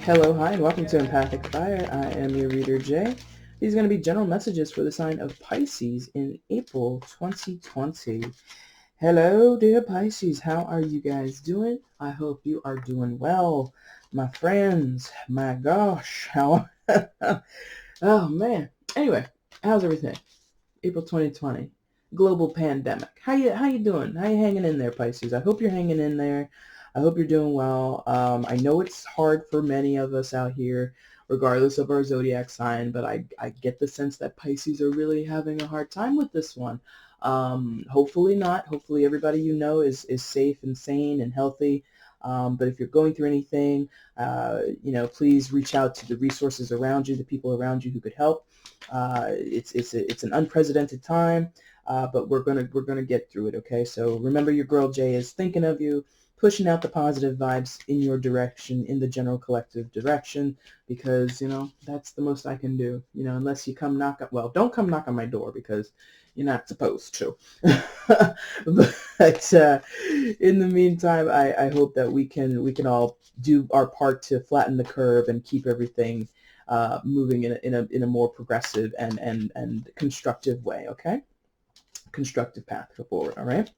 Hello, hi, and welcome to Empathic Fire. I am your reader, Jay. These are going to be general messages for the sign of Pisces in April 2020. Hello, dear Pisces. How are you guys doing? I hope you are doing well. My friends, my gosh, how... oh, man. Anyway, how's everything? April 2020. Global pandemic. How you doing? How you hanging in there, Pisces? I hope you're hanging in there. I hope you're doing well. I know it's hard for many of us out here, regardless of our zodiac sign, but I get the sense that Pisces are really having a hard time with this one. Hopefully not. Hopefully everybody you know is safe and sane and healthy. But if you're going through anything, please reach out to the resources around you, the people around you who could help. It's an unprecedented time, but we're gonna get through it. Okay, so remember, your girl Jay is thinking of you, pushing out the positive vibes in your direction, in the general collective direction, because that's the most I can do. Unless you come knock on, well, don't come knock on my door because you're not supposed to. But in the meantime, I hope that we can all do our part to flatten the curve and keep everything moving in a more progressive and constructive way. Okay, constructive path forward.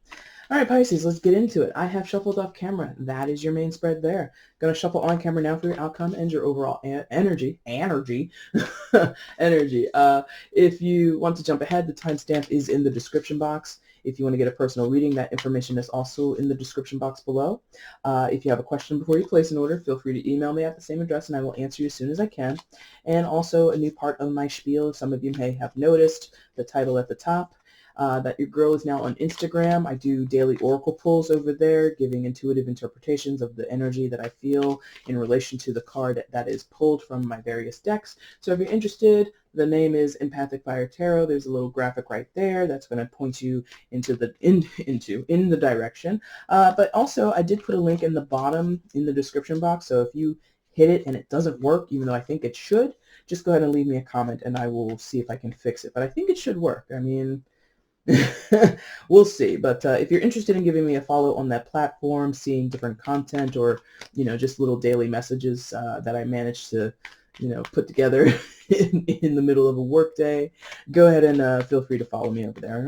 All right, Pisces, let's get into it. I have shuffled off camera. That is your main spread there. Going to shuffle on camera now for your outcome and your overall energy. Energy. If you want to jump ahead, the timestamp is in the description box. If you want to get a personal reading, that information is also in the description box below. If you have a question before you place an order, feel free to email me at the same address and I will answer you as soon as I can. And also a new part of my spiel, some of you may have noticed the title at the top. That your girl is now on Instagram. I do daily oracle pulls over there, giving intuitive interpretations of the energy that I feel in relation to the card that is pulled from my various decks. So if you're interested, the name is EmpathicFire Tarot. There's a little graphic right there that's going to point you into the direction. But also, I did put a link in the bottom in the description box. So if you hit it and it doesn't work, even though I think it should, just go ahead and leave me a comment and I will see if I can fix it. But I think it should work. I mean, we'll see. But if you're interested in giving me a follow on that platform, seeing different content, or just little daily messages that I managed to put together in the middle of a work day, go ahead and feel free to follow me over there.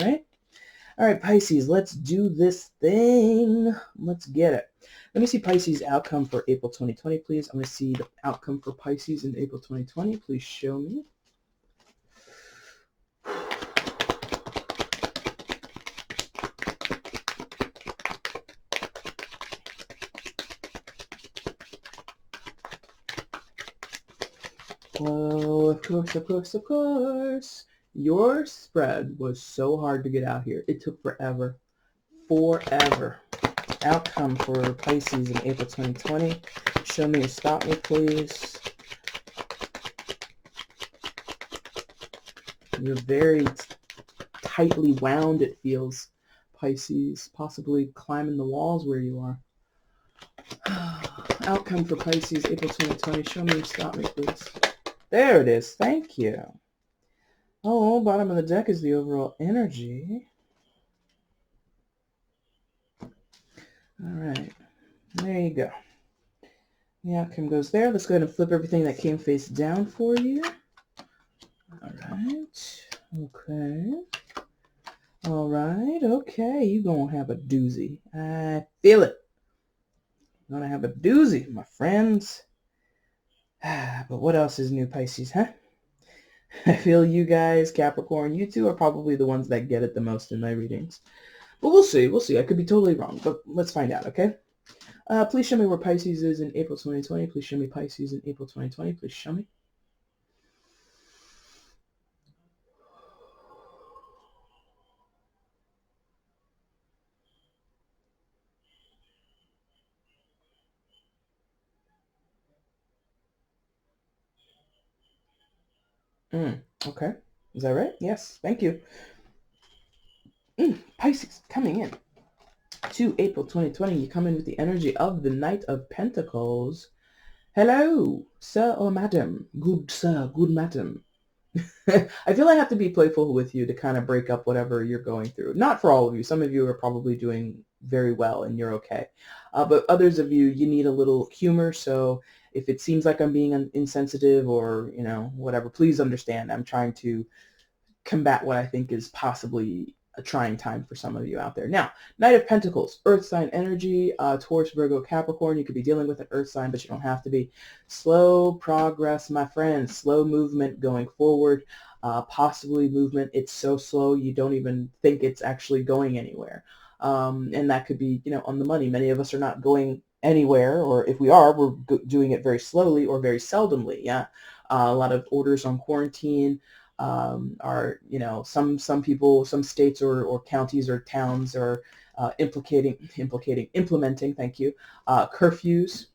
All right, Pisces, let's do this thing. Let's get it. Let me see Pisces outcome for April 2020, please. I'm going to see the outcome for Pisces in April 2020. Please show me. Well, of course. Your spread was so hard to get out here. It took forever. Outcome for Pisces in April 2020. Show me or stop me, please. You're very tightly wound, it feels, Pisces. Possibly climbing the walls where you are. Outcome for Pisces, April 2020. Show me or stop me, please. There it is. Thank you. Oh, bottom of the deck is the overall energy. All right. There you go. The outcome goes there. Let's go ahead and flip everything that came face down for you. All right. Okay. All right. Okay. You're going to have a doozy. I feel it. You're going to have a doozy, my friends. But what else is new, Pisces, huh? I feel you guys, Capricorn, you two are probably the ones that get it the most in my readings. But we'll see. I could be totally wrong, but let's find out, okay? Please show me where Pisces is in April 2020. Please show me Pisces in April 2020. Please show me. Okay. Is that right? Yes. Thank you. Pisces coming in to April 2020. You come in with the energy of the Knight of Pentacles. Hello, sir or madam. Good sir, good madam. I feel I have to be playful with you to kind of break up whatever you're going through. Not for all of you. Some of you are probably doing very well and you're okay. But others of you, you need a little humor. So if it seems like I'm being insensitive or, whatever, please understand. I'm trying to combat what I think is possibly a trying time for some of you out there. Now, Knight of Pentacles, Earth sign energy, Taurus, Virgo, Capricorn. You could be dealing with an Earth sign, but you don't have to be. Slow progress, my friends. Slow movement going forward. Possibly movement. It's so slow you don't even think it's actually going anywhere. And that could be, on the money. Many of us are not going anywhere, or if we are, we're doing it very slowly or very seldomly. Yeah, a lot of orders on quarantine. Are, some people, some states or counties or towns are implementing, thank you, curfews.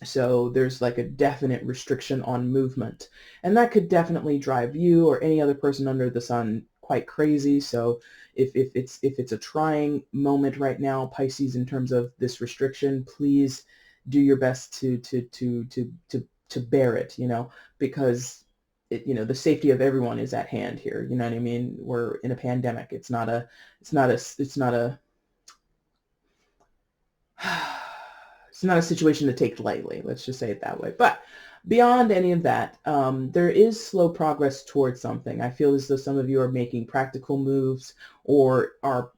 So there's like a definite restriction on movement, and that could definitely drive you or any other person under the sun quite crazy. So if it's a trying moment right now, Pisces, in terms of this restriction, please do your best to bear it, because the safety of everyone is at hand here. You know what I mean? We're in a pandemic. It's not a it's not a situation to take lightly. Let's just say it that way. But beyond any of that, there is slow progress towards something. I feel as though some of you are making practical moves or are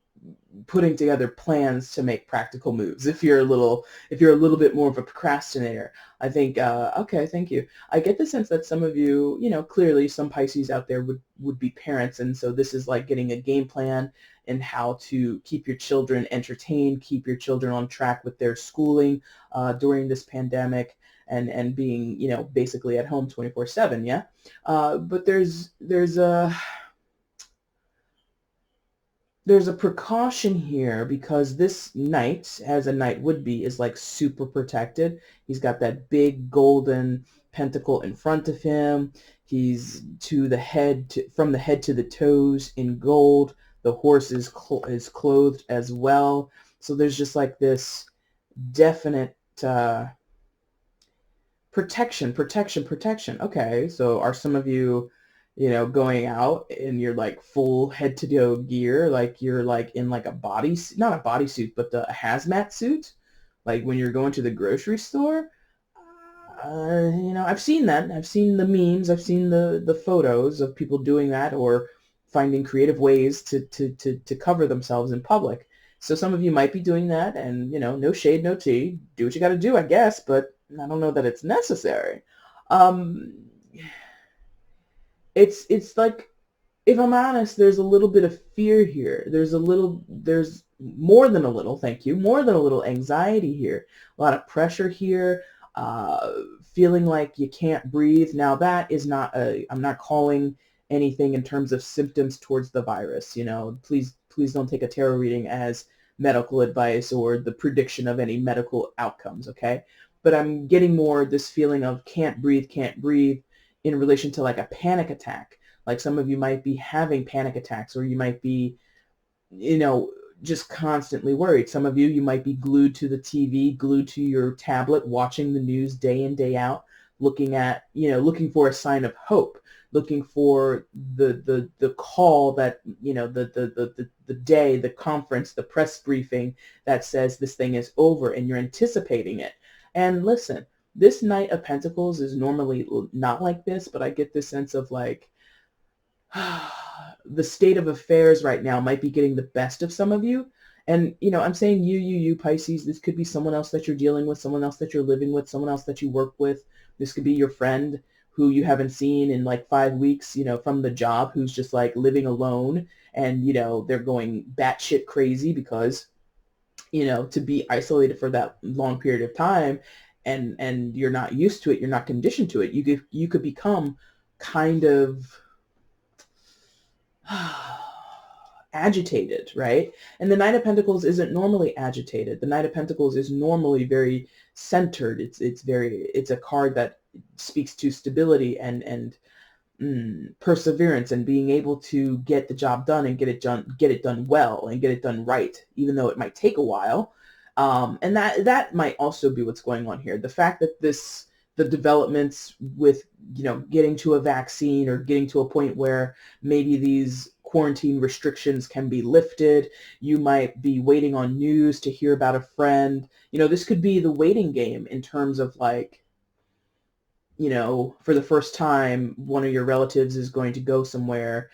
putting together plans to make practical moves. If you're a little bit more of a procrastinator, I think, okay, thank you. I get the sense that some of you, clearly some Pisces out there would be parents. And so this is like getting a game plan and how to keep your children entertained, keep your children on track with their schooling during this pandemic, and being, basically at home 24/7. Yeah. But there's a precaution here, because this knight, as a knight would be, is like super protected. He's got that big golden pentacle in front of him. He's from the head to the toes in gold. The horse is clothed as well. So there's just like this definite protection. Okay, so are some of you, going out and you're like full head to toe gear, like you're like in like not a bodysuit, but a hazmat suit, like when you're going to the grocery store? I've seen that. I've seen the memes. I've seen the photos of people doing that or finding creative ways to cover themselves in public. So some of you might be doing that, and, no shade, no tea. Do what you got to do, I guess, but I don't know that it's necessary. It's like, if I'm honest, there's a little bit of fear here. There's more than a little, thank you, more than a little anxiety here. A lot of pressure here, feeling like you can't breathe. Now that is I'm not calling anything in terms of symptoms towards the virus. Please don't take a tarot reading as medical advice or the prediction of any medical outcomes, okay? But I'm getting more this feeling of can't breathe in relation to like a panic attack. Like some of you might be having panic attacks, or you might be, just constantly worried. Some of you might be glued to the TV, glued to your tablet, watching the news day in, day out, looking for a sign of hope, looking for the call that, the conference, the press briefing that says this thing is over, and you're anticipating it. And listen, this Knight of Pentacles is normally not like this, but I get this sense of like, the state of affairs right now might be getting the best of some of you. And, I'm saying you Pisces, this could be someone else that you're dealing with, someone else that you're living with, someone else that you work with. This could be your friend who you haven't seen in like 5 weeks, from the job, who's just like living alone, and, they're going batshit crazy because, to be isolated for that long period of time, and you're not used to it, you're not conditioned to it. You could become kind of agitated, right? And the Knight of Pentacles isn't normally agitated. The Knight of Pentacles is normally very centered. It's a card that speaks to stability and perseverance, and being able to get the job done and get it done well and get it done right, even though it might take a while. And that might also be what's going on here. The fact that the developments with, getting to a vaccine or getting to a point where maybe these quarantine restrictions can be lifted. You might be waiting on news to hear about a friend. This could be the waiting game in terms of like, you know, for the first time, one of your relatives is going to go somewhere,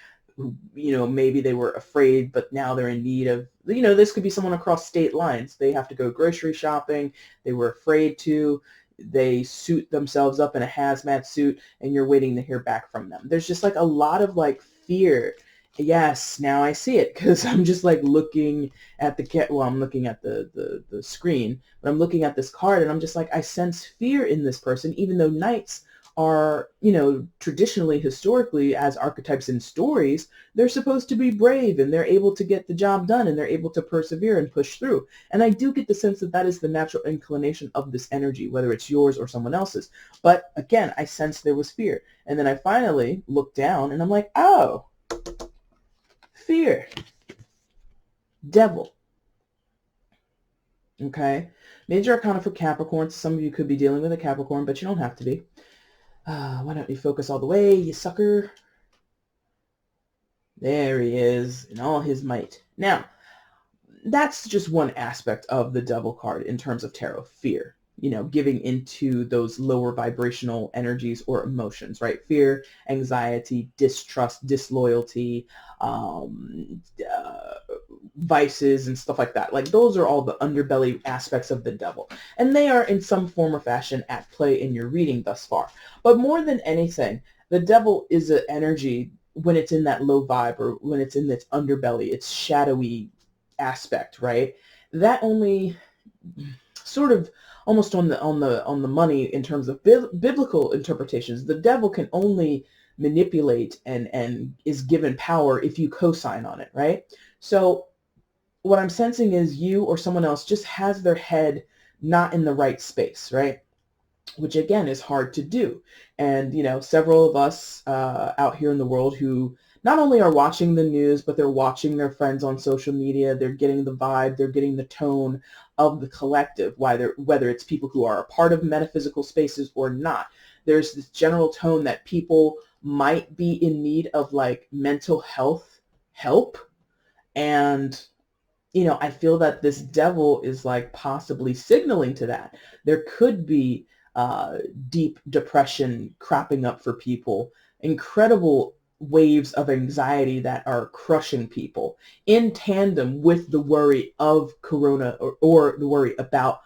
you know, maybe they were afraid, but now they're in need of, you know, this could be someone across state lines. They have to go grocery shopping. They were afraid to. They suit themselves up in a hazmat suit, and you're waiting to hear back from them. There's just like a lot of like fear. Yes, now I see it because I'm just like looking at well, I'm looking at the screen, but I'm looking at this card and I'm just like, I sense fear in this person, even though knights are, you know, traditionally, historically, as archetypes in stories, they're supposed to be brave and they're able to get the job done and they're able to persevere and push through. And I do get the sense that that is the natural inclination of this energy, whether it's yours or someone else's. But again, I sensed there was fear. And then I finally looked down and I'm like, oh, fear, devil. Okay. Major Arcana for Capricorn. Some of you could be dealing with a Capricorn, but you don't have to be. Why don't you focus all the way, you sucker? There he is in all his might. Now, that's just one aspect of the devil card in terms of tarot, fear. You know, giving into those lower vibrational energies or emotions, right? Fear, anxiety, distrust, disloyalty, vices and stuff like that. Like those are all the underbelly aspects of the devil. And they are in some form or fashion at play in your reading thus far. But more than anything, the devil is an energy when it's in that low vibe or when it's in its underbelly, its shadowy aspect, right? That only sort of almost on the money in terms of biblical interpretations. The devil can only manipulate and is given power if you co-sign on it, right? So what I'm sensing is you or someone else just has their head not in the right space, right? Which again is hard to do. And, you know, several of us out here in the world who not only are watching the news, but they're watching their friends on social media. They're getting the vibe, they're getting the tone of the collective, whether it's people who are a part of metaphysical spaces or not. There's this general tone that people might be in need of like mental health help. And you know, I feel that this devil is like possibly signaling to that. There could be deep depression cropping up for people, incredible waves of anxiety that are crushing people in tandem with the worry of corona or the worry about,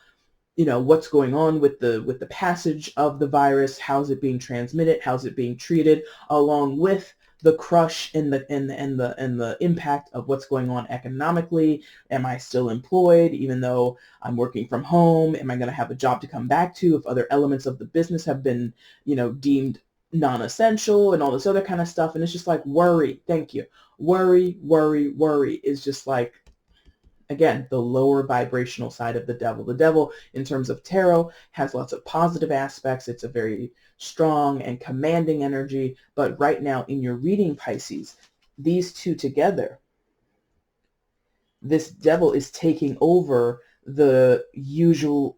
you know, what's going on with the passage of the virus, how's it being transmitted, how's it being treated, along with the crush and the impact of what's going on economically. Am I still employed even though I'm working from home? Am I going to have a job to come back to if other elements of the business have been, you know, deemed non-essential and all this other kind of stuff? And it's just like worry. Thank you. Worry, worry, worry is just like, again, the lower vibrational side of the devil. The devil, in terms of tarot, has lots of positive aspects. It's a very strong and commanding energy. But right now in your reading, Pisces, these two together, this devil is taking over the usually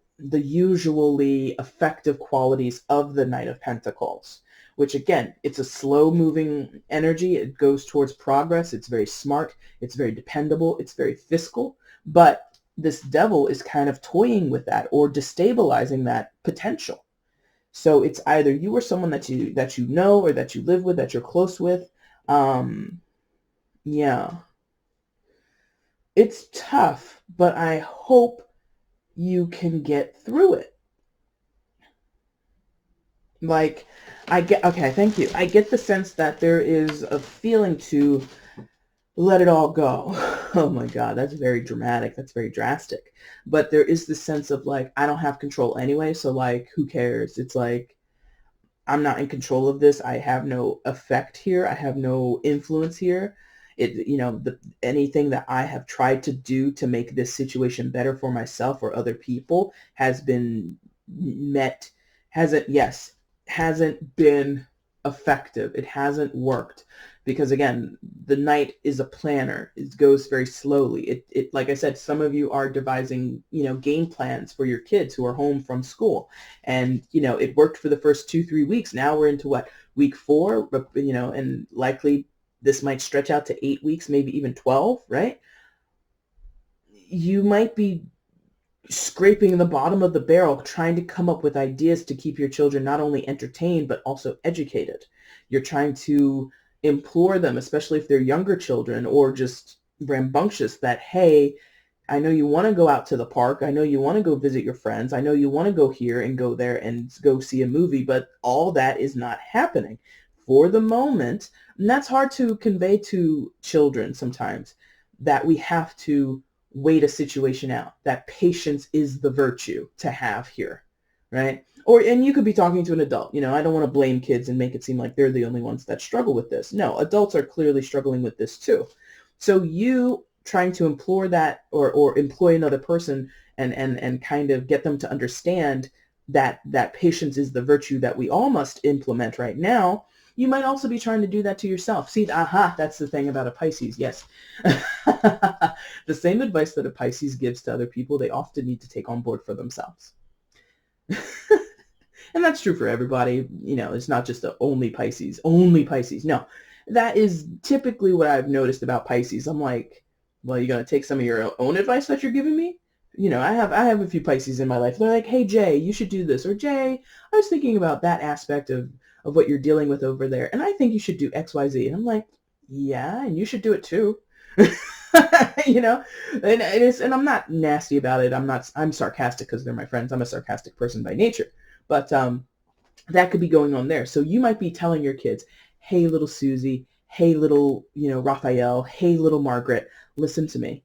effective qualities of the Knight of Pentacles, which again, it's a slow moving energy. It goes towards progress. It's very smart. It's very dependable. It's very fiscal. But this devil is kind of toying with that or destabilizing that potential. So it's either you or someone that you know or that you live with, that you're close with. Yeah. It's tough, but I hope you can get through it. Like, okay, thank you. I get the sense that there is a feeling to let it all go. Oh my God, that's very dramatic. That's very drastic. But there is this sense of like, I don't have control anyway, so like, who cares? It's like, I'm not in control of this. I have no effect here. I have no influence here. You know, anything that I have tried to do to make this situation better for myself or other people has been hasn't been effective. It hasn't worked because again, the Knight is a planner. It goes very slowly. It like I said, some of you are devising, you know, game plans for your kids who are home from school. And, you know, it worked for the first 2-3 weeks. Now we're into what, week 4, you know, and likely this might stretch out to 8 weeks, maybe even 12, right? You might be scraping the bottom of the barrel, trying to come up with ideas to keep your children not only entertained, but also educated. You're trying to implore them, especially if they're younger children or just rambunctious, that, hey, I know you want to go out to the park. I know you want to go visit your friends. I know you want to go here and go there and go see a movie, but all that is not happening for the moment. And that's hard to convey to children sometimes, that we have to wait a situation out, that patience is the virtue to have here, right? Or, and you could be talking to an adult. I don't want to blame kids and make it seem like they're the only ones that struggle with this. No, adults are clearly struggling with this too. So you trying to implore that, or employ another person and kind of get them to understand that patience is the virtue that we all must implement right now. You might also be trying to do that to yourself. See, that's the thing about a Pisces. Yes. The same advice that a Pisces gives to other people, they often need to take on board for themselves. And that's true for everybody. It's not just only Pisces. No, that is typically what I've noticed about Pisces. I'm like, well, you're going to take some of your own advice that you're giving me? I have a few Pisces in my life. They're like, hey, Jay, you should do this. Or Jay, I was thinking about that aspect of what you're dealing with over there, and I think you should do X, Y, Z. And I'm like, yeah, and you should do it too. And I'm not nasty about it. I'm sarcastic because they're my friends. I'm a sarcastic person by nature. But that could be going on there. So you might be telling your kids, hey, little Susie, hey, little, Raphael, hey, little Margaret, listen to me.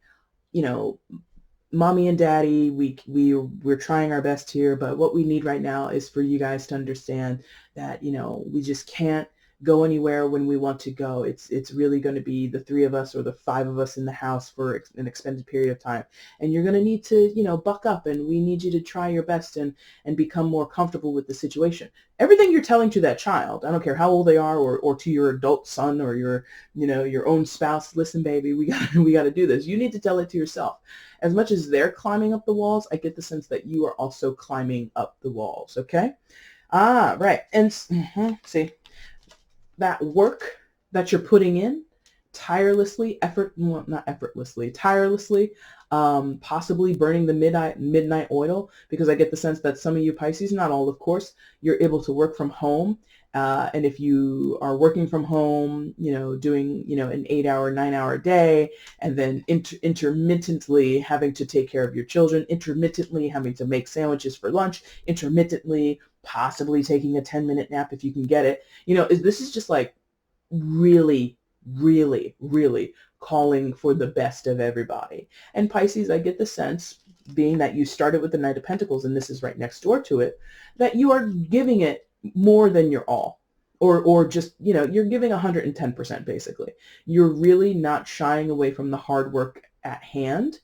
Mommy and daddy, we're trying our best here, but what we need right now is for you guys to understand that, we just can't go anywhere when we want to go. It's really going to be the 3 of us or the 5 of us in the house for an extended period of time. And you're going to need to, buck up, and we need you to try your best and become more comfortable with the situation. Everything you're telling to that child, I don't care how old they are, or to your adult son or your own spouse, listen, baby, we got to do this. You need to tell it to yourself. As much as they're climbing up the walls, I get the sense that you are also climbing up the walls. Okay. Right. And see, that work that you're putting in tirelessly, tirelessly, possibly burning the midnight oil, because I get the sense that some of you Pisces, not all, of course, you're able to work from home. And if you are working from home, doing, an 8-hour, 9-hour day, and then intermittently having to take care of your children, intermittently having to make sandwiches for lunch, intermittently possibly taking a 10-minute nap if you can get it. This is just like really, really, really calling for the best of everybody. And Pisces, I get the sense, being that you started with the Knight of Pentacles and this is right next door to it, that you are giving it more than your all. Or just, you're giving 110% basically. You're really not shying away from the hard work at hand,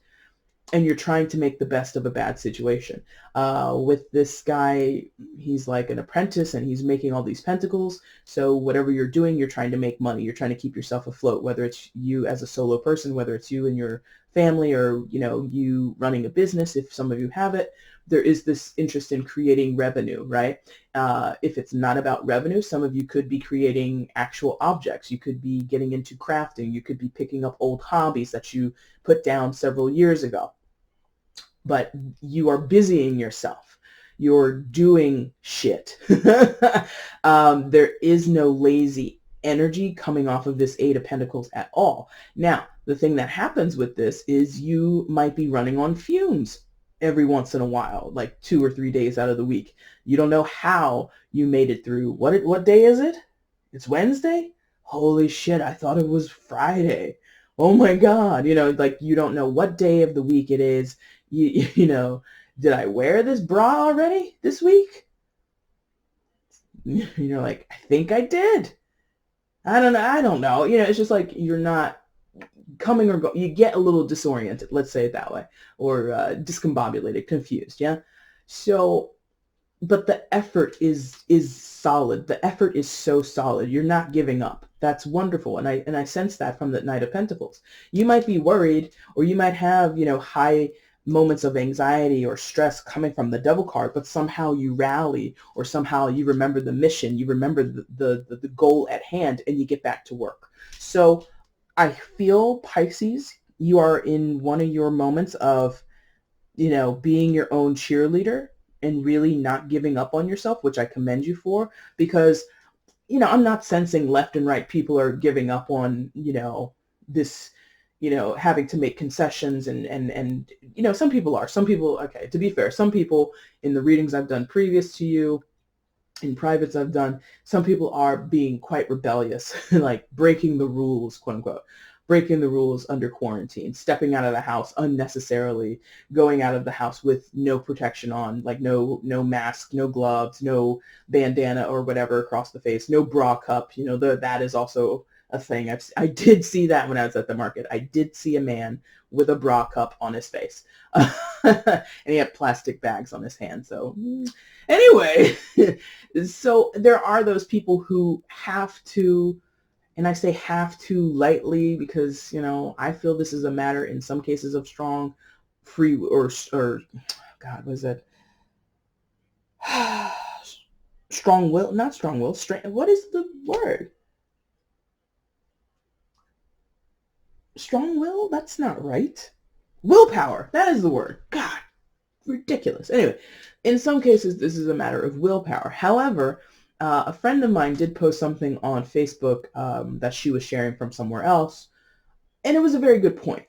and you're trying to make the best of a bad situation. With this guy, he's like an apprentice and he's making all these pentacles. So whatever you're doing, you're trying to make money. You're trying to keep yourself afloat, whether it's you as a solo person, whether it's you and your family, or, you running a business, if some of you have it. There is this interest in creating revenue, right? If it's not about revenue, some of you could be creating actual objects. You could be getting into crafting. You could be picking up old hobbies that you put down several years ago. But you are busying yourself. You're doing shit. There is no lazy energy coming off of this 8 of Pentacles at all. Now, the thing that happens with this is you might be running on fumes every once in a while, like 2 or 3 days out of the week. You don't know how you made it through. What day is it? It's Wednesday? Holy shit, I thought it was Friday. Oh my God. Like you don't know what day of the week it is. Did I wear this bra already this week? You're like, I think I did. I don't know. It's just like you're not coming or going. You get a little disoriented, let's say it that way, or discombobulated, confused. Yeah. So, but the effort is solid. The effort is so solid. You're not giving up. That's wonderful. And I sense that from the Knight of Pentacles. You might be worried, or you might have, high moments of anxiety or stress coming from the Devil card, but somehow you rally, or somehow you remember the mission, you remember the goal at hand, and you get back to work. So I feel, Pisces, you are in one of your moments of being your own cheerleader and really not giving up on yourself, which I commend you for, because, I'm not sensing left and right people are giving up on, this, having to make concessions and some people are. Some people, okay, to be fair, some people in the readings I've done previous to you, in privates I've done, some people are being quite rebellious, like breaking the rules, quote unquote, breaking the rules under quarantine, stepping out of the house unnecessarily, going out of the house with no protection on, like no mask, no gloves, no bandana or whatever across the face, no bra cup. That is also a thing. I did see that when I was at the market. I did see a man with a bra cup on his face. And he had plastic bags on his hand. So anyway, so there are those people who have to, and I say have to lightly because, I feel this is a matter in some cases of strong free or God, was it? Strong will, not strong will, strength. What is the word? Strong will? That's not right. Willpower. That is the word. God, ridiculous. Anyway, in some cases, this is a matter of willpower. However, a friend of mine did post something on Facebook that she was sharing from somewhere else, and it was a very good point.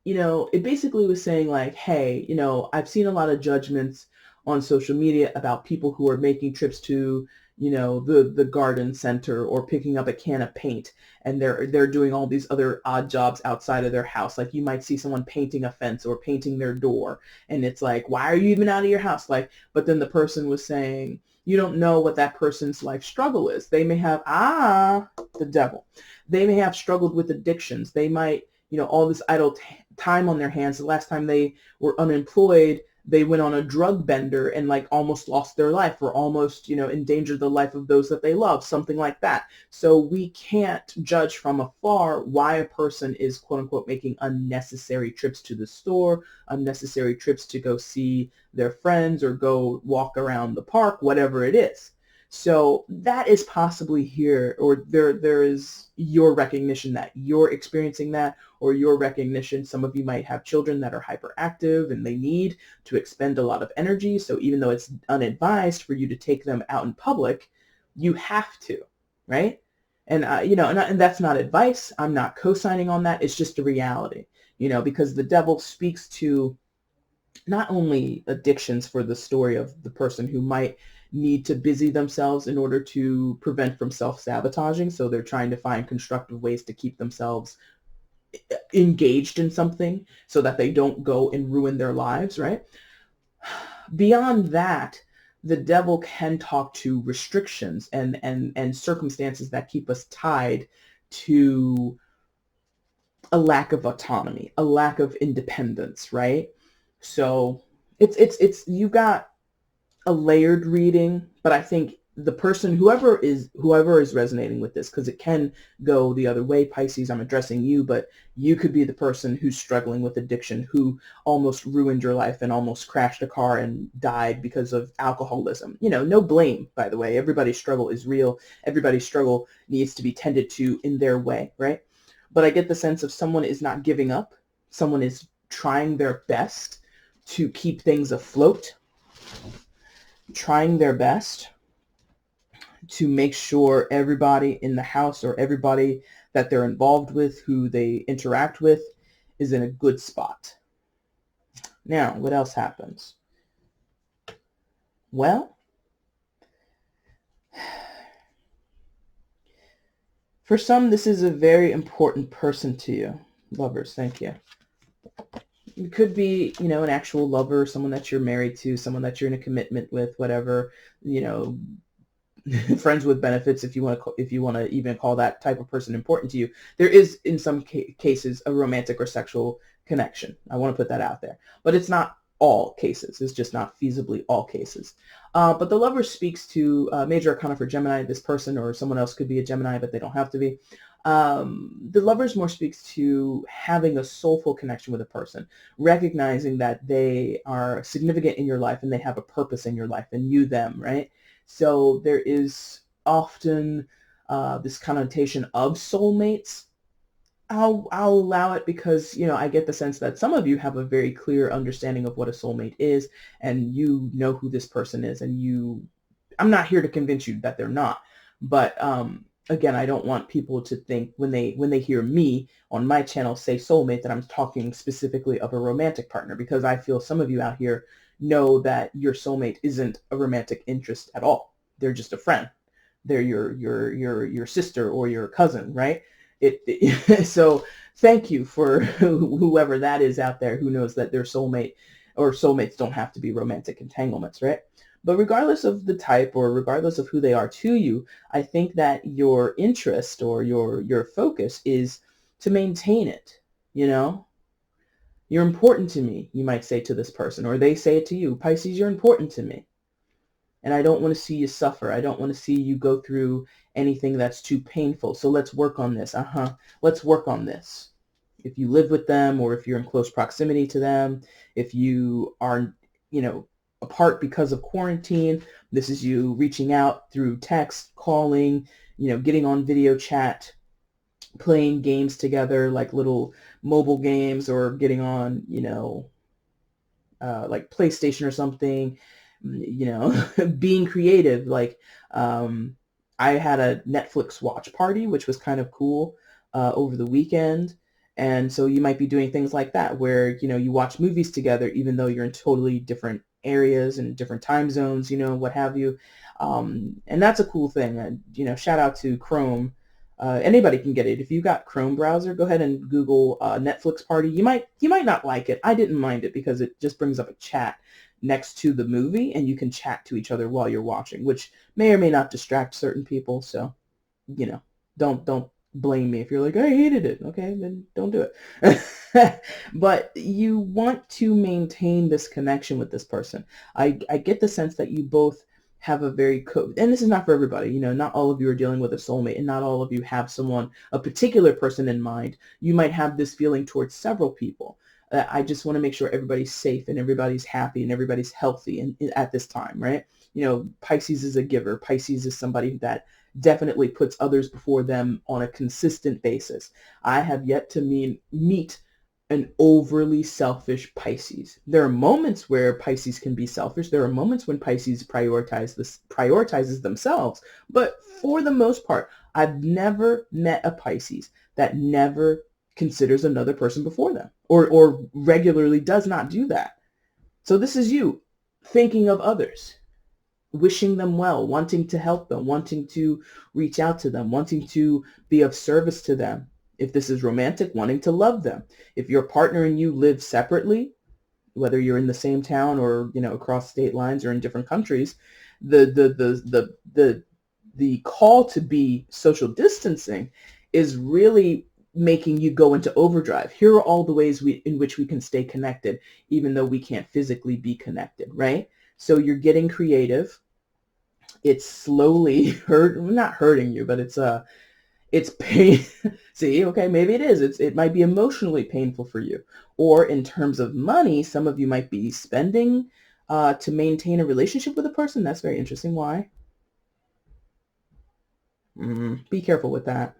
It basically was saying like, hey, I've seen a lot of judgments on social media about people who are making trips to, the garden center or picking up a can of paint, and they're doing all these other odd jobs outside of their house. Like you might see someone painting a fence or painting their door, and it's like, why are you even out of your house? Like, but then the person was saying, you don't know what that person's life struggle is. They may have, the devil. They may have struggled with addictions. They might, all this idle time on their hands. The last time they were unemployed, they went on a drug bender and like almost lost their life or almost, endangered the life of those that they love, something like that. So we can't judge from afar why a person is quote unquote making unnecessary trips to the store, unnecessary trips to go see their friends or go walk around the park, whatever it is. So that is possibly here, or there is your recognition that you're experiencing that, or your recognition. Some of you might have children that are hyperactive and they need to expend a lot of energy. So even though it's unadvised for you to take them out in public, you have to, right? And and that's not advice. I'm not co-signing on that. It's just a reality, because the devil speaks to not only addictions for the story of the person who might need to busy themselves in order to prevent from self-sabotaging. So they're trying to find constructive ways to keep themselves engaged in something so that they don't go and ruin their lives, right? Beyond that, the devil can talk to restrictions and circumstances that keep us tied to a lack of autonomy, a lack of independence, right? So it's you got a layered reading, but I think the person, whoever is resonating with this, because it can go the other way, Pisces, I'm addressing you, but you could be the person who's struggling with addiction, who almost ruined your life and almost crashed a car and died because of alcoholism. No blame, by the way. Everybody's struggle is real. Everybody's struggle needs to be tended to in their way, right? But I get the sense of someone is not giving up. Someone is trying their best to keep things afloat, trying their best to make sure everybody in the house or everybody that they're involved with, who they interact with, is in a good spot. Now, what else happens? Well, for some, this is a very important person to you. Lovers, thank you. It could be, an actual lover, someone that you're married to, someone that you're in a commitment with, whatever, friends with benefits, if you want to even call that type of person important to you. There is, in some cases, a romantic or sexual connection. I want to put that out there. But it's not all cases. It's just not feasibly all cases. But the lover speaks to major arcana for Gemini. This person or someone else could be a Gemini, but they don't have to be. The lovers more speaks to having a soulful connection with a person, recognizing that they are significant in your life and they have a purpose in your life, and you them, right? So there is often this connotation of soulmates, I'll allow it because, I get the sense that some of you have a very clear understanding of what a soulmate is, and you know who this person is, and I'm not here to convince you that they're not. But again, I don't want people to think when they hear me on my channel say soulmate that I'm talking specifically of a romantic partner, because I feel some of you out here know that your soulmate isn't a romantic interest at all. They're just a friend. They're your sister or your cousin, right? So thank you for whoever that is out there who knows that their soulmate or soulmates don't have to be romantic entanglements, right? But regardless of the type or regardless of who they are to you, I think that your interest or your focus is to maintain it, you know? You're important to me, you might say to this person, or they say it to you. Pisces, you're important to me. And I don't want to see you suffer. I don't want to see you go through anything that's too painful. So let's work on this. Let's work on this. If you live with them or if you're in close proximity to them, if you are, apart because of quarantine, this is you reaching out through text, calling, getting on video chat, playing games together, like little mobile games, or getting on, like PlayStation or something, being creative. Like I had a Netflix watch party, which was kind of cool over the weekend. And so you might be doing things like that where, you watch movies together, even though you're in totally different areas and different time zones, what have you. And that's a cool thing. Shout out to Chrome. Anybody can get it. If you got Chrome browser, go ahead and Google Netflix party. You might not like it. I didn't mind it because it just brings up a chat next to the movie, and you can chat to each other while you're watching, which may or may not distract certain people. So, don't blame me if you're like, I hated it. Okay, then don't do it. But you want to maintain this connection with this person. I get the sense that you both have a very and this is not for everybody, not all of you are dealing with a soulmate, and not all of you have a particular person in mind. You might have this feeling towards several people. I just want to make sure everybody's safe and everybody's happy and everybody's healthy at this time, right? Pisces is a giver. Pisces is somebody that definitely puts others before them on a consistent basis. I have yet to meet an overly selfish Pisces. There are moments where Pisces can be selfish. There are moments when Pisces prioritizes themselves. But for the most part, I've never met a Pisces that never considers another person before them or regularly does not do that. So this is you thinking of others, wishing them well, wanting to help them, wanting to reach out to them, wanting to be of service to them. If this is romantic, wanting to love them. If your partner and you live separately, whether you're in the same town or, across state lines or in different countries, the call to be social distancing is really making you go into overdrive. Here are all the ways in which we can stay connected, even though we can't physically be connected, right? So you're getting creative. It's slowly not hurting you, but it's pain. See, okay, maybe it is. It might be emotionally painful for you. Or in terms of money, some of you might be spending to maintain a relationship with a person. That's very interesting. Why? Be careful with that.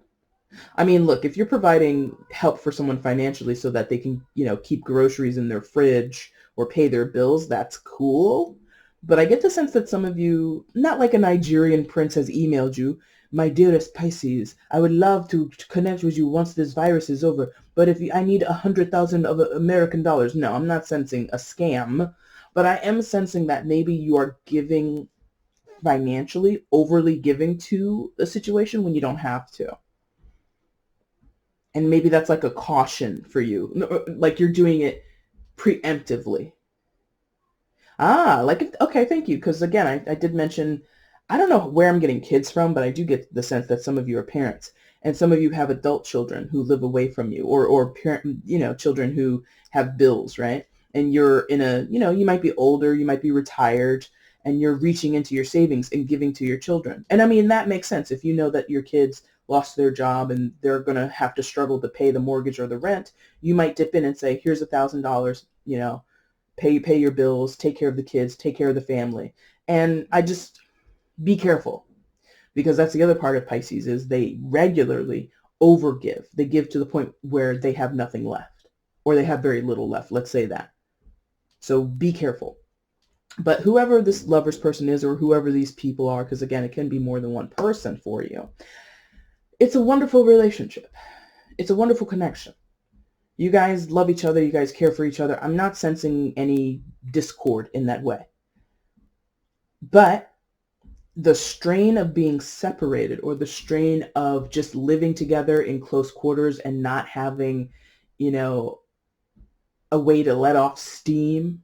I mean, look, if you're providing help for someone financially so that they can, keep groceries in their fridge or pay their bills, that's cool. But I get the sense that some of you, not like a Nigerian prince has emailed you, my dearest Pisces, I would love to connect with you once this virus is over, but I need 100,000 of American dollars. No, I'm not sensing a scam, but I am sensing that maybe you are giving financially, overly giving to a situation when you don't have to. And maybe that's like a caution for you, like you're doing it preemptively. Okay, thank you. Because again, I did mention, I don't know where I'm getting kids from, but I do get the sense that some of you are parents and some of you have adult children who live away from you, or parent, children who have bills, right? And you're in you might be older, you might be retired, and you're reaching into your savings and giving to your children. And I mean, that makes sense. If you know that your kids lost their job and they're going to have to struggle to pay the mortgage or the rent, you might dip in and say, here's $1,000, pay your bills, take care of the kids, take care of the family. And I just be careful, because that's the other part of Pisces is they regularly overgive. They give to the point where they have nothing left, or they have very little left. Let's say that. So be careful. But whoever this lover's person is, or whoever these people are, because again, it can be more than one person for you, it's a wonderful relationship. It's a wonderful connection. You guys love each other. You guys care for each other. I'm not sensing any discord in that way. But the strain of being separated, or the strain of just living together in close quarters and not having, a way to let off steam,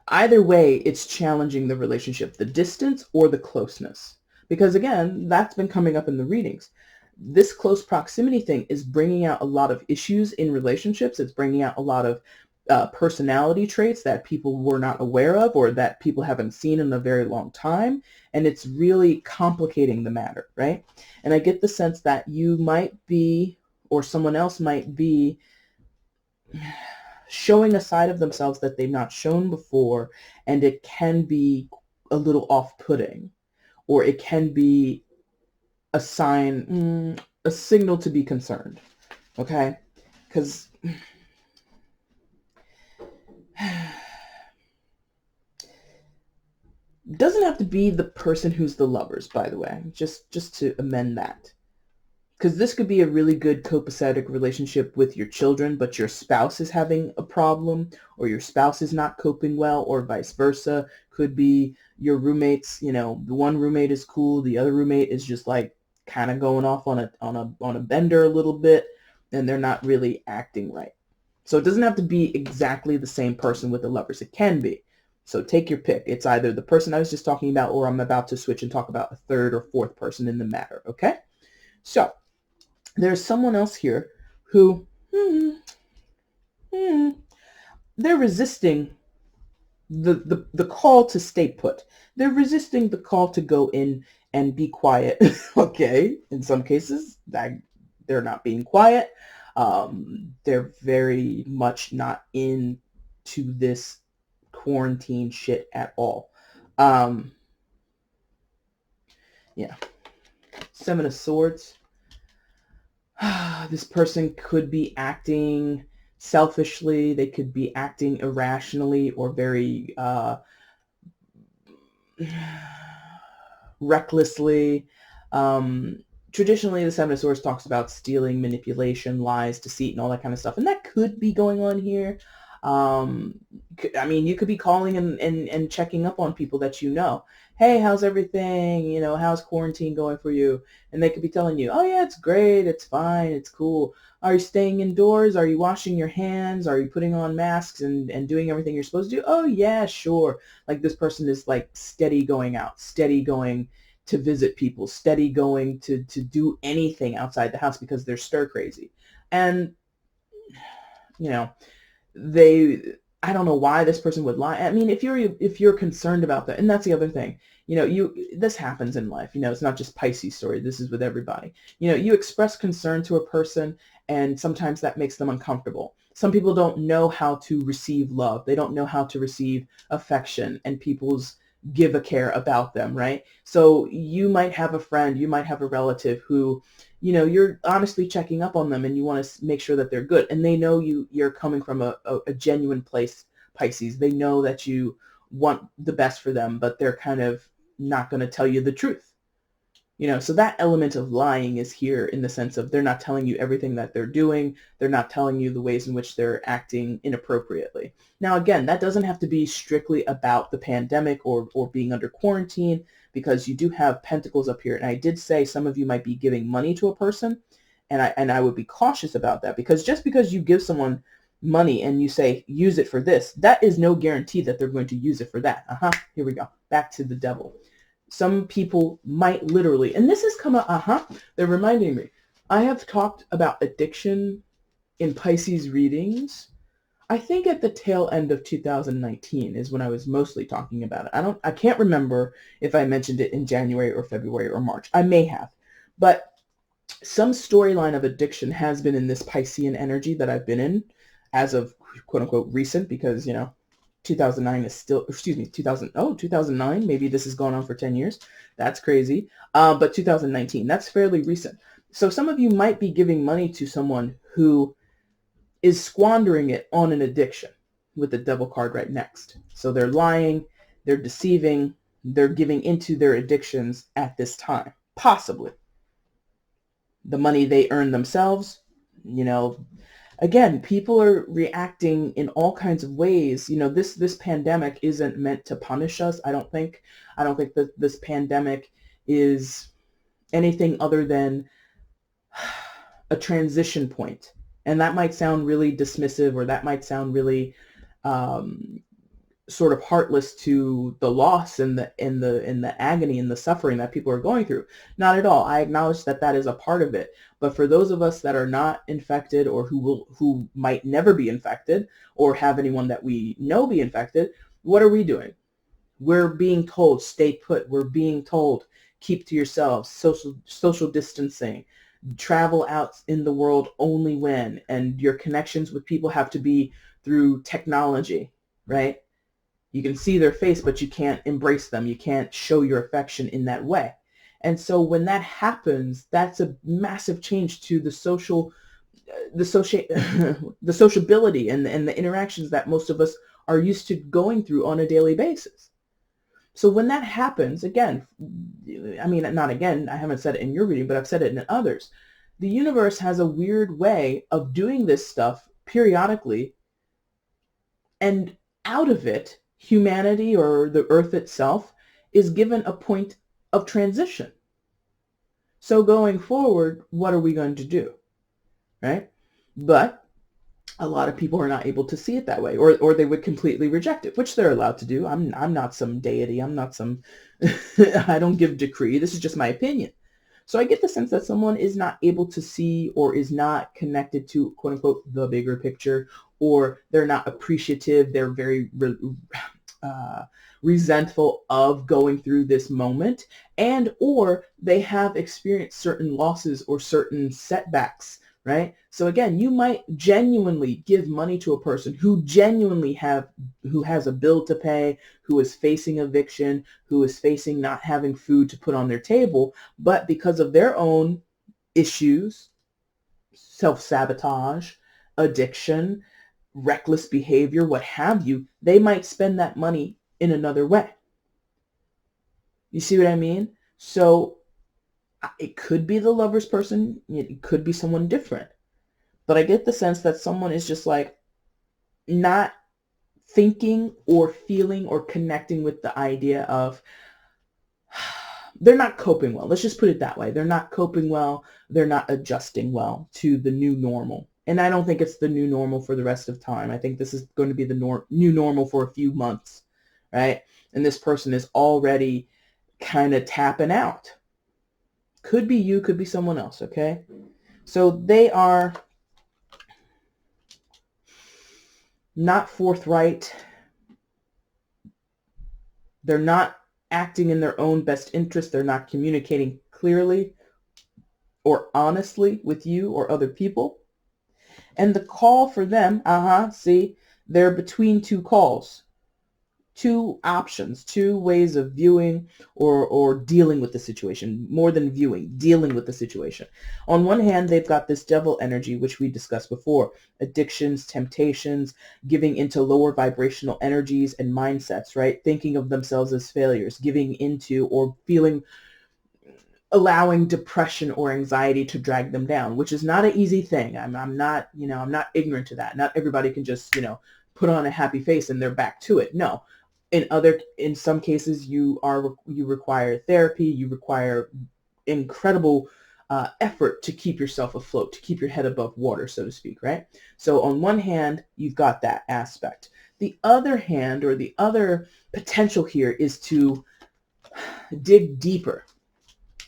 either way, it's challenging the relationship, the distance or the closeness. Because again, that's been coming up in the readings. This close proximity thing is bringing out a lot of issues in relationships. It's bringing out a lot of personality traits that people were not aware of, or that people haven't seen in a very long time. And it's really complicating the matter, right? And I get the sense that you might be, or someone else might be, showing a side of themselves that they've not shown before, and it can be a little off-putting, or it can be a sign, a signal to be concerned, okay? Because it doesn't have to be the person who's the lovers, by the way, just to amend that. Because this could be a really good copacetic relationship with your children, but your spouse is having a problem, or your spouse is not coping well, or vice versa. Could be your roommates, the one roommate is cool, the other roommate is just like kind of going off on a bender a little bit, and they're not really acting right. So it doesn't have to be exactly the same person with the lovers. It can be. So take your pick. It's either the person I was just talking about, or I'm about to switch and talk about a third or fourth person in the matter, okay? So there's someone else here who, they're resisting the call to stay put. They're resisting the call to go in and be quiet. Okay, in some cases, they're not being quiet. They're very much not into this quarantine shit at all. Yeah. 7 of Swords. This person could be acting selfishly. They could be acting irrationally, or very recklessly. Traditionally, the 7 of Swords talks about stealing, manipulation, lies, deceit, and all that kind of stuff. And that could be going on here. You could be calling and checking up on people that you know. Hey, how's everything? How's quarantine going for you? And they could be telling you, oh yeah, it's great, it's fine, it's cool. Are you staying indoors? Are you washing your hands? Are you putting on masks and doing everything you're supposed to do? Oh yeah, sure. Like, this person is like steady going out, steady going to visit people, steady going to do anything outside the house because they're stir crazy. And, I don't know why this person would lie. I mean, if you're concerned about that, and that's the other thing, this happens in life. It's not just Pisces story. This is with everybody. You express concern to a person, and sometimes that makes them uncomfortable. Some people don't know how to receive love. They don't know how to receive affection and people's give a care about them, right? So you might have a friend, you might have a relative who, you're honestly checking up on them, and you want to make sure that they're good. And they know you're coming from a genuine place, Pisces. They know that you want the best for them, but they're kind of not going to tell you the truth. So that element of lying is here, in the sense of they're not telling you everything that they're doing. They're not telling you the ways in which they're acting inappropriately. Now, again, that doesn't have to be strictly about the pandemic or being under quarantine, because you do have Pentacles up here. And I did say some of you might be giving money to a person, and I would be cautious about that, because just because you give someone money and you say, use it for this, that is no guarantee that they're going to use it for that. Here we go. Back to the Devil. Some people might literally, and this has come up, they're reminding me. I have talked about addiction in Pisces readings. I think at the tail end of 2019 is when I was mostly talking about it. I can't remember if I mentioned it in January or February or March. I may have, but some storyline of addiction has been in this Piscean energy that I've been in as of quote unquote recent, because, 2009 is still, 2009, maybe this has gone on for 10 years. That's crazy. But 2019, that's fairly recent. So some of you might be giving money to someone who is squandering it on an addiction with the devil card right next. So they're lying, they're deceiving, they're giving into their addictions at this time. Possibly. The money they earn themselves, again, people are reacting in all kinds of ways. This pandemic isn't meant to punish us. I don't think that this pandemic is anything other than a transition point. And that might sound really dismissive, or that might sound really sort of heartless to the loss and the agony and the suffering that people are going through. Not at all. I acknowledge that that is a part of it. But for those of us that are not infected, or who might never be infected, or have anyone that we know be infected, what are we doing? We're being told, stay put. We're being told, keep to yourselves, social distancing, travel out in the world only when, and your connections with people have to be through technology, right? You can see their face, but you can't embrace them. You can't show your affection in that way. And so when that happens, that's a massive change to the the sociability and the interactions that most of us are used to going through on a daily basis. So when that happens, again, I mean, not again, I haven't said it in your reading, but I've said it in others. The universe has a weird way of doing this stuff periodically, and out of it, humanity, or the earth itself, is given a point of transition. So going forward, what are we going to do, right? But a lot of people are not able to see it that way, or they would completely reject it, which they're allowed to do. I'm not some deity. I'm not some, I don't give decree. This is just my opinion. So I get the sense that someone is not able to see, or is not connected to, quote unquote, the bigger picture, or they're not appreciative. They're very resentful of going through this moment, and or they have experienced certain losses or certain setbacks, right? So again, you might genuinely give money to a person who has a bill to pay, who is facing eviction, who is facing not having food to put on their table, but because of their own issues, self-sabotage, addiction, reckless behavior, what have you, they might spend that money in another way. You see what I mean? So it could be the lover's person, it could be someone different. But I get the sense that someone is just like not thinking or feeling or connecting with the idea of, they're not coping well. Let's just put it that way. They're not coping well. They're not adjusting well to the new normal. And I don't think it's the new normal for the rest of time. I think this is going to be the new normal for a few months, right? And this person is already kind of tapping out. Could be you, could be someone else, okay? So they are not forthright. They're not acting in their own best interest. They're not communicating clearly or honestly with you or other people. And the call for them, see, they're between two calls, two options, two ways of viewing or dealing with the situation. More than viewing, dealing with the situation. On one hand, they've got this devil energy, which we discussed before: addictions, temptations, giving into lower vibrational energies and mindsets, right? Thinking of themselves as failures, giving into or allowing depression or anxiety to drag them down, which is not an easy thing. I'm not ignorant to that. Not everybody can just, put on a happy face and they're back to it. No. In some cases, you require therapy. You require incredible effort to keep yourself afloat, to keep your head above water, so to speak, right? So on one hand, you've got that aspect. The other hand, or the other potential here, is to dig deeper,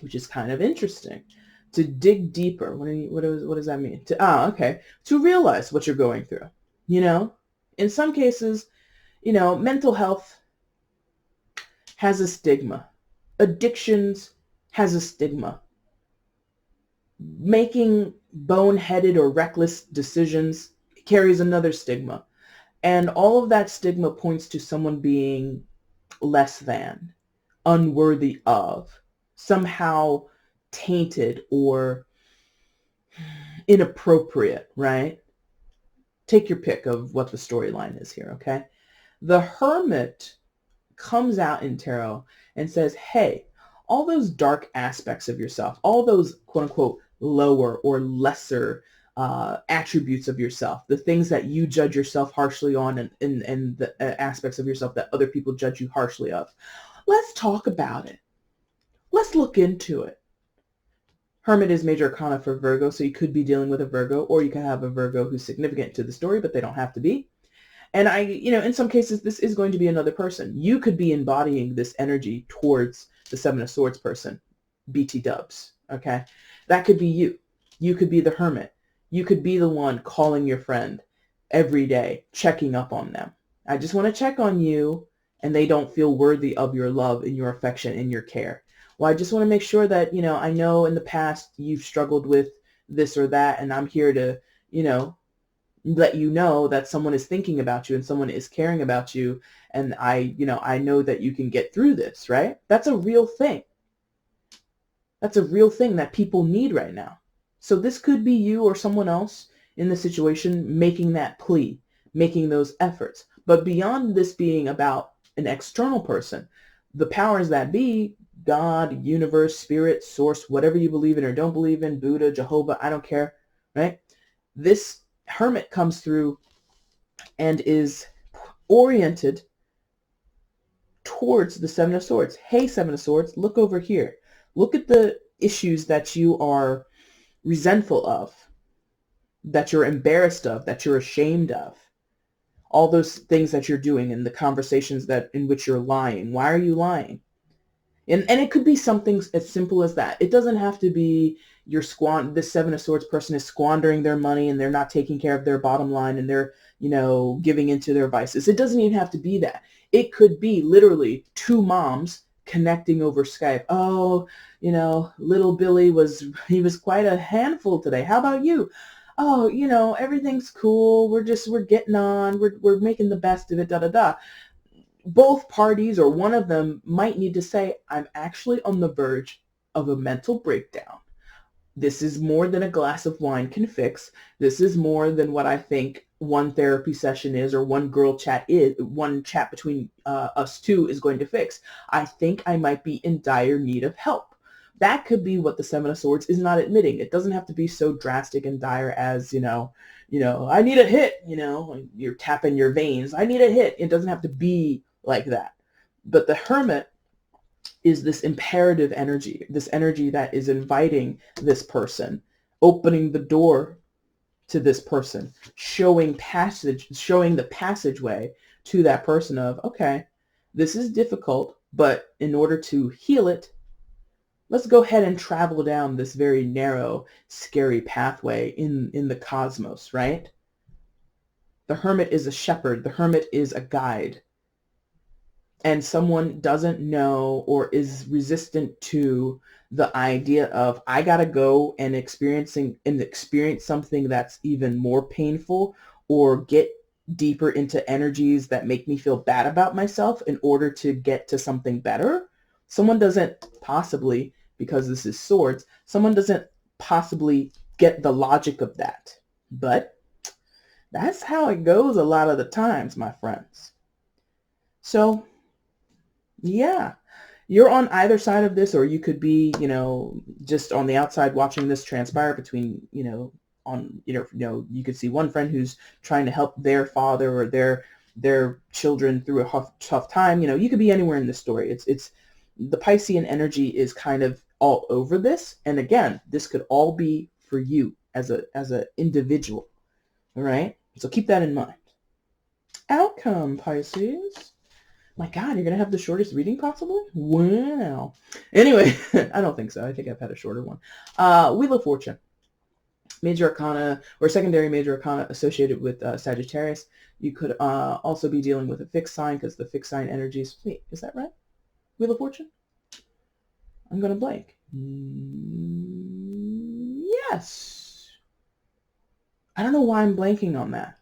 which is kind of interesting. To dig deeper. What does that mean? To realize what you're going through. In some cases, mental health has a stigma. Addictions has a stigma. Making boneheaded or reckless decisions carries another stigma. And all of that stigma points to someone being less than, unworthy of, somehow tainted or inappropriate, right? Take your pick of what the storyline is here, okay? The Hermit comes out in tarot and says, hey, all those dark aspects of yourself, all those quote unquote lower or lesser attributes of yourself, the things that you judge yourself harshly on, and the aspects of yourself that other people judge you harshly of, let's talk about it. Let's look into it. Hermit is major arcana for Virgo, so you could be dealing with a Virgo, or you can have a Virgo who's significant to the story, but they don't have to be. And in some cases, this is going to be another person. You could be embodying this energy towards the Seven of Swords person, BT dubs, okay? That could be you. You could be the Hermit. You could be the one calling your friend every day, checking up on them. I just want to check on you, and they don't feel worthy of your love and your affection and your care. Well, I just want to make sure that, I know in the past you've struggled with this or that, and I'm here to, let you know that someone is thinking about you and someone is caring about you. And I know that you can get through this, right? That's a real thing. That's a real thing that people need right now. So this could be you or someone else in the situation making that plea, making those efforts. But beyond this being about an external person, the powers that be, God, universe, spirit, source, whatever you believe in or don't believe in, Buddha, Jehovah, I don't care, right? This Hermit comes through and is oriented towards the Seven of Swords. Hey, Seven of Swords, look over here. Look at the issues that you are resentful of, that you're embarrassed of, that you're ashamed of. All those things that you're doing and the conversations in which you're lying. Why are you lying? And it could be something as simple as that. It doesn't have to be this Seven of Swords person is squandering their money and they're not taking care of their bottom line and they're, giving into their vices. It doesn't even have to be that. It could be literally two moms connecting over Skype. Oh, little Billy was quite a handful today. How about you? Oh, everything's cool. We're getting on. We're making the best of it, da, da, da. Both parties or one of them might need to say, I'm actually on the verge of a mental breakdown. This is more than a glass of wine can fix. This is more than what I think one therapy session is or one chat between us two is going to fix. I think I might be in dire need of help. That could be what the Seven of Swords is not admitting. It doesn't have to be so drastic and dire as, I need a hit, you're tapping your veins. I need a hit. It doesn't have to be like that. But the Hermit is this imperative energy, this energy that is inviting this person, opening the door to this person, showing the passageway to that person of, okay, this is difficult, but in order to heal it, let's go ahead and travel down this very narrow, scary pathway in the cosmos, right? The Hermit is a shepherd. The Hermit is a guide. And someone doesn't know or is resistant to the idea of, I got to go and experience something that's even more painful or get deeper into energies that make me feel bad about myself in order to get to something better. Someone doesn't possibly, because this is swords, someone doesn't possibly get the logic of that. But that's how it goes a lot of the times, my friends. So yeah, you're on either side of this, or you could be, just on the outside watching this transpire between, you could see one friend who's trying to help their father or their children through a tough time. You could be anywhere in this story. It's the Piscean energy is kind of all over this. And again, this could all be for you as a individual. All right. So keep that in mind. Outcome, Pisces. My God, you're going to have the shortest reading possibly? Wow. Anyway, I don't think so. I think I've had a shorter one. Wheel of Fortune. Major Arcana or secondary Major Arcana associated with Sagittarius. You could also be dealing with a fixed sign because the fixed sign energies. Wait, is that right? Wheel of Fortune? I'm going to blank. Yes. I don't know why I'm blanking on that.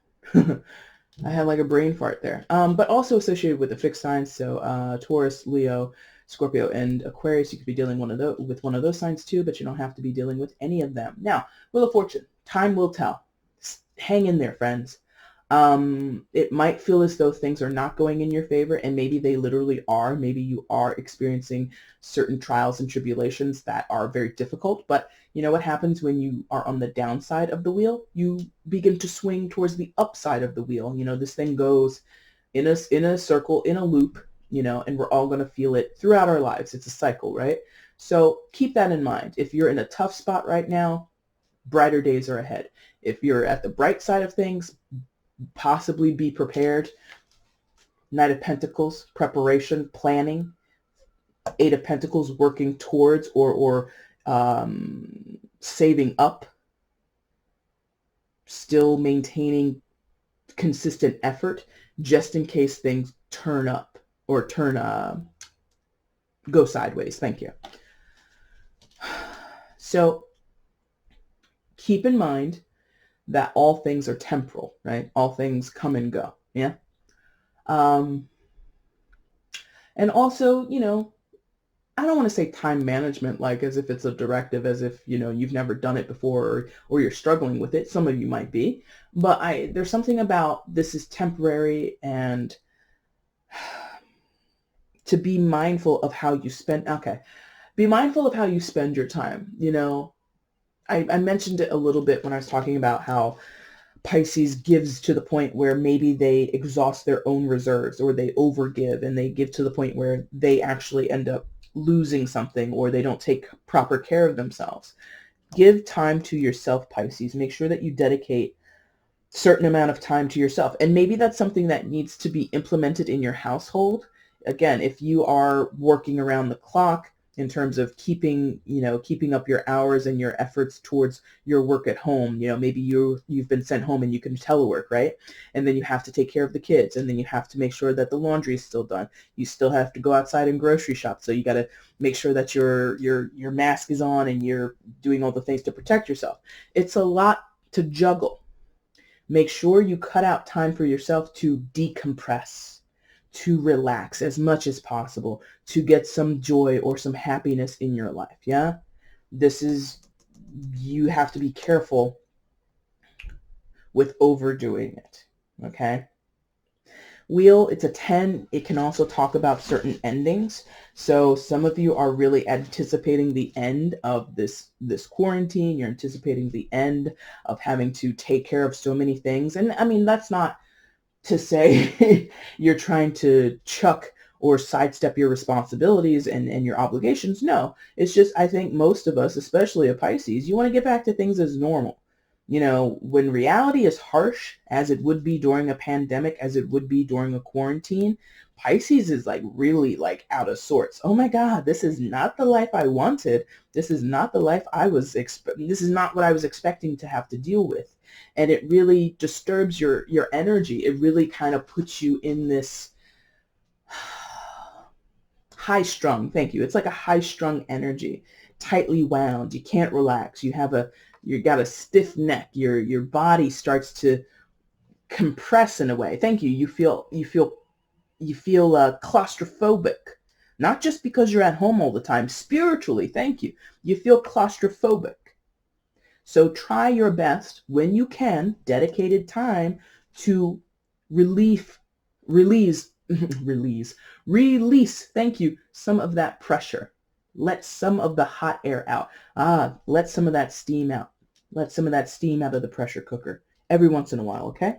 I had like a brain fart there. But also associated with the fixed signs. So Taurus, Leo, Scorpio and Aquarius, you could be dealing with one of those signs too, but you don't have to be dealing with any of them. Now, Wheel of Fortune, time will tell. Hang in there, friends. It might feel as though things are not going in your favor, and maybe they literally are. Maybe you are experiencing certain trials and tribulations that are very difficult, but you know what happens when you are on the downside of the wheel? You begin to swing towards the upside of the wheel. You know, this thing goes in a circle, in a loop, you know, and we're all going to feel it throughout our lives. It's a cycle, right? So keep that in mind. If you're in a tough spot right now, brighter days are ahead. If you're at the bright side of things, possibly be prepared. Knight of Pentacles, preparation, planning. Eight of Pentacles, working towards or saving up. Still maintaining consistent effort just in case things turn up or go sideways. Thank you. So keep in mind that all things are temporal, right? All things come and go. Yeah. And also, you know, I don't want to say time management like as if it's a directive, as if, you know, you've never done it before or you're struggling with it. Some of you might be, but there's something about this is temporary, and to be mindful of how you spend. Okay. Be mindful of how you spend your time. You know, I mentioned it a little bit when I was talking about how Pisces gives to the point where maybe they exhaust their own reserves, or they overgive and they give to the point where they actually end up losing something, or they don't take proper care of themselves. Give time to yourself, Pisces. Make sure that you dedicate a certain amount of time to yourself. And maybe that's something that needs to be implemented in your household. Again, if you are working around the clock in terms of keeping up your hours and your efforts towards your work at home, you know, maybe you've been sent home and you can telework, right? And then you have to take care of the kids, and then you have to make sure that the laundry is still done. You still have to go outside and grocery shop. So you got to make sure that your mask is on and you're doing all the things to protect yourself. It's a lot to juggle. Make sure you cut out time for yourself to decompress, to relax as much as possible, to get some joy or some happiness in your life. Yeah. You have to be careful with overdoing it. Okay. Wheel, it's a 10. It can also talk about certain endings. So some of you are really anticipating the end of this quarantine. You're anticipating the end of having to take care of so many things. And I mean, that's not to say you're trying to chuck or sidestep your responsibilities and your obligations. No, it's just, I think most of us, especially a Pisces, you want to get back to things as normal. You know, when reality is harsh, as it would be during a pandemic, as it would be during a quarantine, Pisces is like really like out of sorts. Oh my God, this is not the life I wanted. This is not the life this is not what I was expecting to have to deal with. And it really disturbs your energy. It really kind of puts you in this high strung. Thank you. It's like a high strung energy, tightly wound. You can't relax. You got a stiff neck. Your body starts to compress in a way. Thank you. You feel claustrophobic, not just because you're at home all the time. Spiritually, thank you. You feel claustrophobic. So try your best when you can, dedicated time to release, thank you, some of that pressure. Let some of the hot air out. Let some of that steam out. Let some of that steam out of the pressure cooker every once in a while, okay?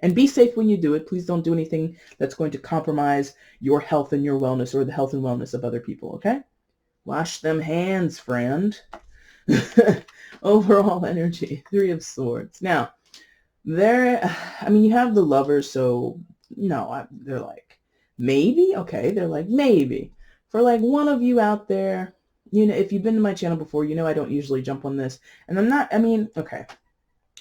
And be safe when you do it. Please don't do anything that's going to compromise your health and your wellness or the health and wellness of other people, okay? Wash them hands, friend. Overall energy, 3 of Swords. Now, you have the Lovers, so no, they're like, maybe? Okay, they're like, maybe. For like one of you out there, you know, if you've been to my channel before, you know I don't usually jump on this. And okay,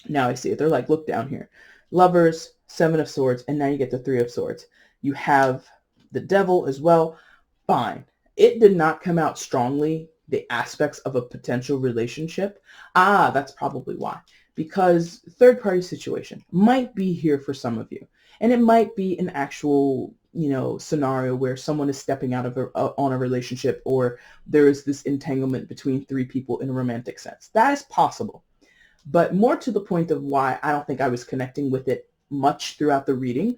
now I see it. They're like, look down here. Lovers, 7 of Swords, and now you get the 3 of Swords. You have the Devil as well. Fine. It did not come out strongly, the aspects of a potential relationship. That's probably why. Because third-party situation might be here for some of you. And it might be an actual scenario where someone is stepping out of on a relationship, or there is this entanglement between three people in a romantic sense. That is possible. But more to the point of why I don't think I was connecting with it much throughout the reading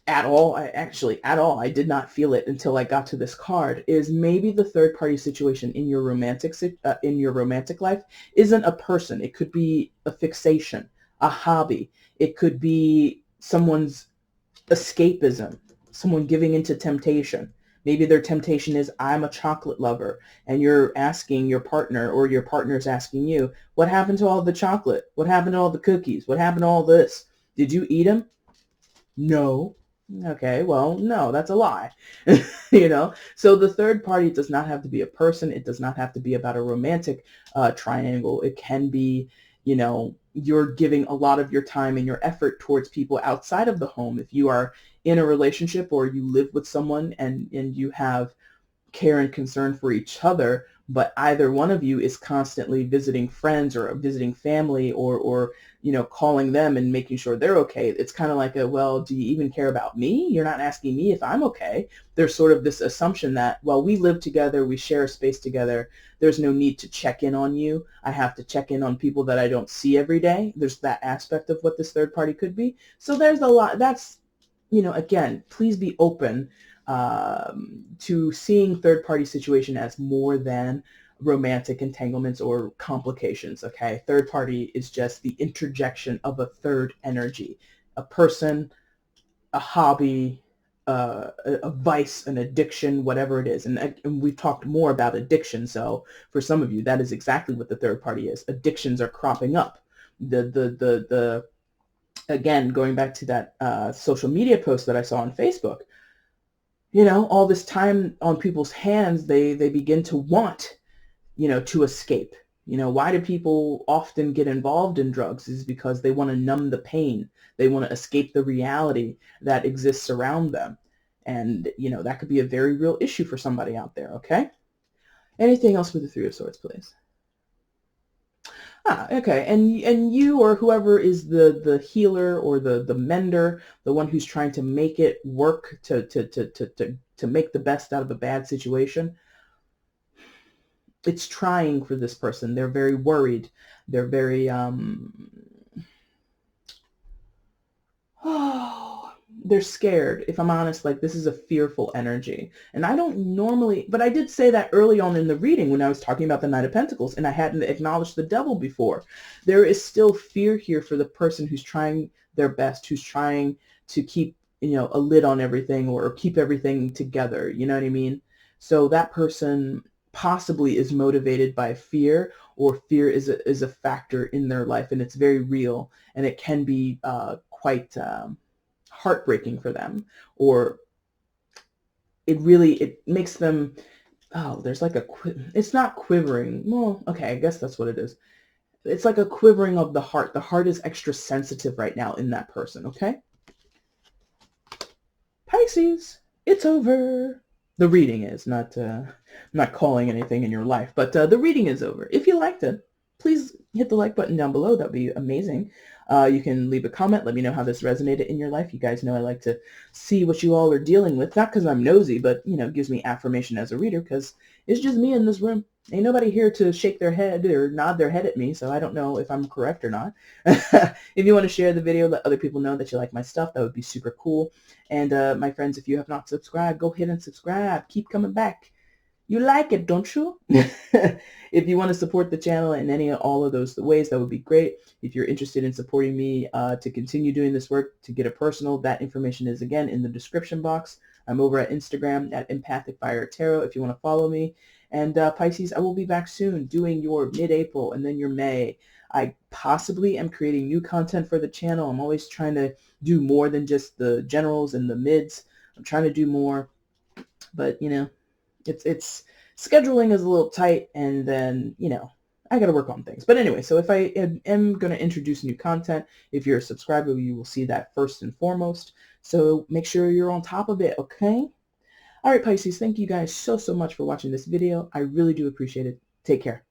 at all. At all. I did not feel it until I got to this card. Is maybe the third party situation in your romantic life isn't a person. It could be a fixation, a hobby. It could be someone's escapism, someone giving into temptation. Maybe their temptation is, I'm a chocolate lover, and you're asking your partner, or your partner's asking you, what happened to all the chocolate? What happened to all the cookies? What happened to all this? Did you eat them? No. Okay, well, no, that's a lie. So the third party does not have to be a person. It does not have to be about a romantic triangle. It can be, you're giving a lot of your time and your effort towards people outside of the home. If you are in a relationship, or you live with someone and you have care and concern for each other, but either one of you is constantly visiting friends or visiting family, or calling them and making sure they're okay. It's kind of like well, do you even care about me? You're not asking me if I'm okay. There's sort of this assumption that, well, we live together, we share a space together, there's no need to check in on you. I have to check in on people that I don't see every day. There's that aspect of what this third party could be. So there's a lot. That's, again, please be open to seeing third party situation as more than romantic entanglements or complications. Okay, third party is just the interjection of a third energy, a person, a hobby, a vice, an addiction, whatever it is. And we've talked more about addiction, so for some of you, that is exactly what the third party is. Addictions are cropping up. The again, going back to that social media post that I saw on Facebook, all this time on people's hands, they begin to want, to escape. Why do people often get involved in drugs? Is because they want to numb the pain. They want to escape the reality that exists around them. And, that could be a very real issue for somebody out there, okay? Anything else with the Three of Swords, please? Okay. And you, or whoever is the healer or the mender, the one who's trying to make it work, to make the best out of a bad situation, it's trying for this person. They're very worried. They're very they're scared. If I'm honest, like, this is a fearful energy. And I don't normally, but I did say that early on in the reading when I was talking about the Knight of Pentacles, and I hadn't acknowledged the Devil before. There is still fear here for the person who's trying their best, who's trying to keep, a lid on everything, or keep everything together. You know what I mean? So that person possibly is motivated by fear, or fear is a factor in their life, and it's very real, and it can be quite heartbreaking for them, or it makes them, there's like it's not quivering. Well, okay, I guess that's what it is. It's like a quivering of the heart. The heart is extra sensitive right now in that person, okay? Pisces, it's over. The reading is not, I'm not calling anything in your life, but the reading is over. If you liked it, please hit the like button down below. That'd be amazing. You can leave a comment. Let me know how this resonated in your life. You guys know I like to see what you all are dealing with, not because I'm nosy, but, it gives me affirmation as a reader, because it's just me in this room. Ain't nobody here to shake their head or nod their head at me, so I don't know if I'm correct or not. If you want to share the video, let other people know that you like my stuff, that would be super cool. And my friends, if you have not subscribed, go ahead and subscribe. Keep coming back. You like it, don't you? If you want to support the channel in any all of those ways, that would be great. If you're interested in supporting me to continue doing this work, to get a personal, that information is, again, in the description box. I'm over at Instagram at EmpathicFire Tarot if you want to follow me. And Pisces, I will be back soon doing your mid-April and then your May. I possibly am creating new content for the channel. I'm always trying to do more than just the generals and the mids. I'm trying to do more, but, it's scheduling is a little tight, and then, I got to work on things. But anyway, so if I am going to introduce new content, if you're a subscriber, you will see that first and foremost. So make sure you're on top of it, okay? All right, Pisces, thank you guys so much for watching this video. I really do appreciate it. Take care.